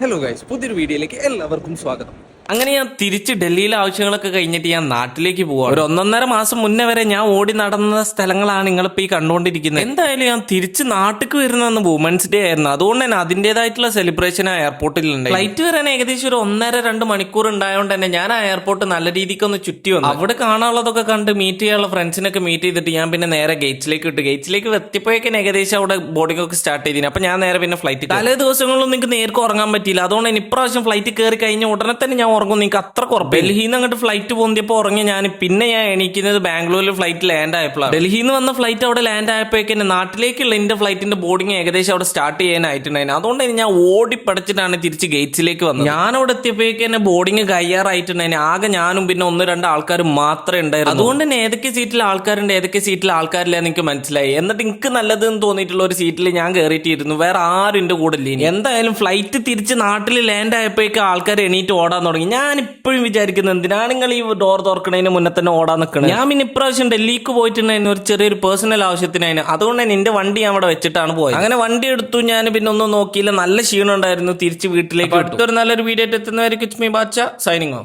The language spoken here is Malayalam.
ഹലോ ഗൈസ്, പുതിയൊരു വീഡിയോയിലേക്ക് എല്ലാവർക്കും സ്വാഗതം. അങ്ങനെ ഞാൻ തിരിച്ച് ഡൽഹിയിലെ ആവശ്യങ്ങളൊക്കെ കഴിഞ്ഞിട്ട് ഞാൻ നാട്ടിലേക്ക് പോവാം. ഒരു 1.5 മാസം മുന്നേ വരെ ഞാൻ ഓടി നടന്ന സ്ഥലങ്ങളാണ് നിങ്ങളിപ്പോ ഈ കണ്ടുകൊണ്ടിരിക്കുന്നത്. എന്തായാലും ഞാൻ തിരിച്ച് നാട്ടിലേക്ക് വരുന്ന വുമൻസ് ഡേ ആയിരുന്നു. അതുകൊണ്ട് തന്നെ അതിന്റേതായിട്ടുള്ള സെലിബ്രേഷൻ ആ എയർപോർട്ടിൽ ഉണ്ട്. ഫ്ലൈറ്റ് വരാൻ ഏകദേശം ഒരു 1.5-2 മണിക്കൂർ ഉണ്ടായതുകൊണ്ട് തന്നെ ഞാൻ ആ എയർപോർട്ട് നല്ല രീതിക്ക് ഒന്ന് ചുറ്റി വന്നു. അവിടെ കാണാനുള്ളതൊക്കെ കണ്ട് മീറ്റ് ചെയ്യാനുള്ള ഫ്രണ്ട്സിനൊക്കെ മീറ്റ് ചെയ്തിട്ട് ഞാൻ പിന്നെ നേരെ ഗേറ്റ്സിലേക്ക് വിട്ടു. ഗേറ്റ്സിലേക്ക് എത്തിയപ്പോഴേക്കും ഏകദേശം അവിടെ ബോർഡിംഗ് ഒക്കെ സ്റ്റാർട്ട് ചെയ്തിരുന്നു. അപ്പൊ ഞാൻ നേരെ പിന്നെ ഫ്ലൈറ്റ് തലേ ദിവസങ്ങളിലൊന്നും നിങ്ങൾക്ക് നേർക്ക് ഉറങ്ങാൻ പറ്റിയില്ല. അതുകൊണ്ട് തന്നെ ഇപ്രാവശ്യം ഫ്ലൈറ്റ് കയറി കഴിഞ്ഞ ഉടനെ തന്നെ ഞാൻ ഉറങ്ങും. നിങ്ങൾക്ക് അത്ര കുറവ്. ഡൽഹിയിൽ നിന്ന് അങ്ങോട്ട് ഫ്ലൈറ്റ് പോകുന്നപ്പോൾ ഉറങ്ങി ഞാൻ എണീക്കുന്നത് ബാംഗ്ലൂരിൽ ഫ്ലൈറ്റ് ലാൻഡ് ആയപ്പോഴാണ്. ഡൽഹിയിൽ നിന്ന് വന്ന ഫ്ലൈറ്റ് അവിടെ ലാൻഡ് ആയപ്പോഴേക്കും നാട്ടിലേക്കുള്ള എന്റെ ഫ്ലൈറ്റിന്റെ ബോർഡിംഗ് ഏകദേശം അവിടെ സ്റ്റാർട്ട് ചെയ്യാനായിട്ടുണ്ടായിരുന്നു. അതുകൊണ്ട് ഞാൻ ഓടി പടച്ചിട്ടാണ് തിരിച്ച് ഗേറ്റ്സിലേക്ക് വന്നത്. ഞാൻ അവിടെ എത്തിയപ്പോഴേക്കും എന്നെ ബോർഡിംഗ് കയ്യാറായിട്ടുണ്ടായിരുന്നു. ആകെ ഞാനും പിന്നെ 1-2 ആൾക്കാർ മാത്രമേ ഉണ്ടായിരുന്നു. അതുകൊണ്ട് തന്നെ ഏതൊക്കെ സീറ്റിൽ ആൾക്കാരുണ്ട് ഏതൊക്കെ സീറ്റിൽ ആൾക്കാരില്ല എനിക്ക് മനസ്സിലായി. എന്നിട്ട് എനിക്ക് നല്ലതെന്ന് തോന്നിയിട്ടുള്ള ഒരു സീറ്റിൽ ഞാൻ കയറിയിട്ടിരുന്നു. വേറെ ആരും എന്റെ കൂടെ ഇല്ല. എന്തായാലും ഫ്ലൈറ്റ് തിരിച്ച് നാട്ടിൽ ലാൻഡ് ആയപ്പോഴേക്കും ആൾക്കാർ എണീറ്റ് ഓടാൻ തുടങ്ങി. ഞാൻ ഇപ്പോഴും വിചാരിക്കുന്നത് എന്തിനാണ് നിങ്ങൾ ഈ ഡോർ തുറക്കണതിന് മുന്നേ തന്നെ ഓടാൻ നിൽക്കണം. ഞാൻ പിന്നെ ഇപ്രാവശ്യം ഡൽഹിക്ക് പോയിട്ടുണ്ടായിരുന്നു ഒരു ചെറിയൊരു പേഴ്സണൽ ആവശ്യത്തിനായിരുന്നു. അതുകൊണ്ട് തന്നെ എന്റെ വണ്ടി ഞാൻ അവിടെ വെച്ചിട്ടാണ് പോയത്. അങ്ങനെ വണ്ടി എടുത്തു. ഞാൻ പിന്നെ ഒന്നും നോക്കിയില്ല. നല്ല ക്ഷീണം ഉണ്ടായിരുന്നു. തിരിച്ച് വീട്ടിലേക്ക് വിട്ടു. ഒരു നല്ലൊരു വീഡിയോ എത്തുന്നവരെ കിച്ച് മീ ബാച്ച സൈനിങ് ഓഫ്.